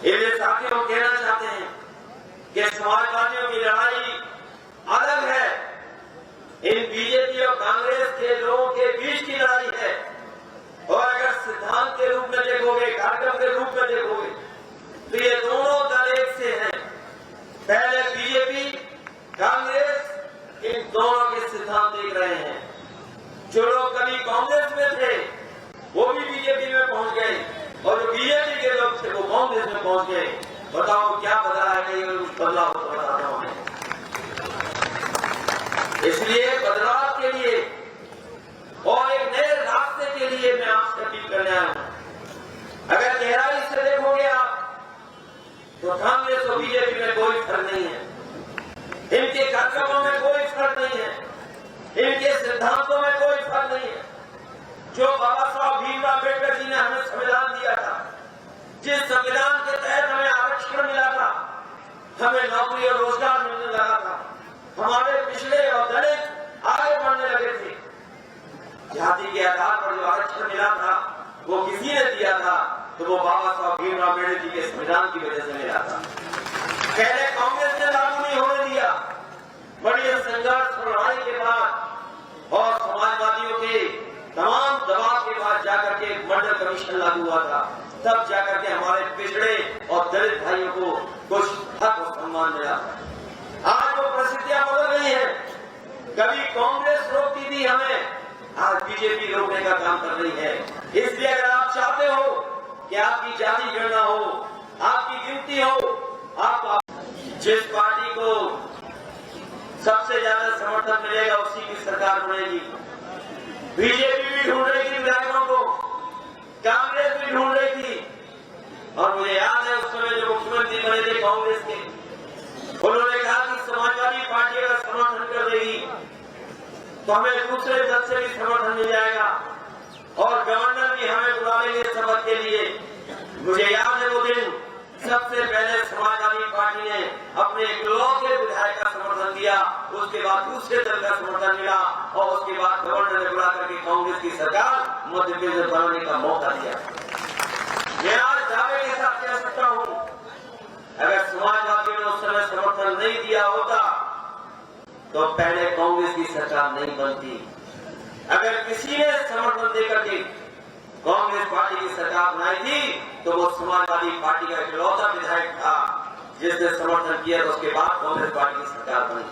ये साथियों कहना चाहते हैं कि समाजवादियों की लड़ाई अलग है, इन बीजेपी और कांग्रेस के लोगों के बीच की लड़ाई है। और अगर सिद्धांत के रूप में देखोगे, कार्यक्रम के रूप में देखोगे, तो ये दोनों दल एक से हैं। पहले बीजेपी, कांग्रेस, इन दोनों के सिद्धांत देख रहे हैं। जो लोग कभी कांग्रेस में थे वो भी बीजेपी में पहुंच गए, और जो बीजेपी के लोग थे वो कांग्रेस में पहुंच गए। बताओ क्या बदला है? कहीं अगर कुछ बदलाव हो तो बताता हूं मैं। इसलिए बदलाव के लिए और एक नए रास्ते के लिए मैं आपसे अपील करने आया हूं। अगर गहराई से देखोगे आप तो कांग्रेस और बीजेपी में कोई फर्क नहीं है, इनके कार्यक्रमों में कोई फर्क नहीं है, इनके सिद्धांतों में कोई फर्क नहीं है। जो बाबा साहब भीमराव अम्बेडकर जी ने हमें संविधान दिया था, जिस संविधान के तहत हमें आरक्षण मिला था, हमें नौकरी और रोजगार मिलने लगा था, हमारे पिछड़े और दलित आगे बढ़ने लगे थे। जाति के आधार पर जो आरक्षण मिला था वो किसी ने दिया था, तो वो बाबा साहब भीमराव अम्बेडकर जी के संविधान की वजह से मिला था। पहले कांग्रेस ने लागू नहीं होने दिया, बड़ी संघर्ष और लड़ाई के बाद और समाजवादियों के तमाम दबाव के बाद जाकर के मर्डर कमीशन लागू हुआ था, तब जाकर के हमारे पिछड़े और दलित भाइयों को कुछ हक और सम्मान मिला। आज वो परिस्थितियां बदल रही है। कभी कांग्रेस रोकती थी हमें, आज बीजेपी रोकने का काम कर रही है। इसलिए अगर आप चाहते हो कि आपकी जाति गणना हो, आपकी गिनती हो, आप जिस पार्टी को सबसे ज्यादा समर्थन मिलेगा उसी की सरकार बनेगी। बीजेपी भी ढूंढ रही थी विधायकों को, कांग्रेस भी ढूंढ रही थी, और मुझे याद है उस समय जो मुख्यमंत्री बने थे कांग्रेस के, उन्होंने कहा कि समाजवादी पार्टी अगर समर्थन कर देगी तो हमें दूसरे दल से भी समर्थन मिल जाएगा, और गवर्नर भी हमें बुला लेंगे शपथ के लिए। मुझे याद है वो दिन, सबसे पहले समाजवादी पार्टी ने अपने इकलौते विधायक का समर्थन दिया, उसके बाद दूसरे दल का समर्थन मिला, और उसके बाद गवर्नर ने बुला करके कांग्रेस की सरकार मध्य प्रदेश बनाने का मौका दिया। मैं आज दावे के साथ कह सकता हूं, अगर समाजवादियों ने उस समय समर्थन नहीं दिया होता तो पहले कांग्रेस की सरकार नहीं बनती। अगर किसी ने समर्थन देकर के कांग्रेस पार्टी की सरकार बनाई थी तो वो समाजवादी पार्टी का इकलौता विधायक था जिसने समर्थन किया, तो उसके बाद कांग्रेस पार्टी की सरकार बनी।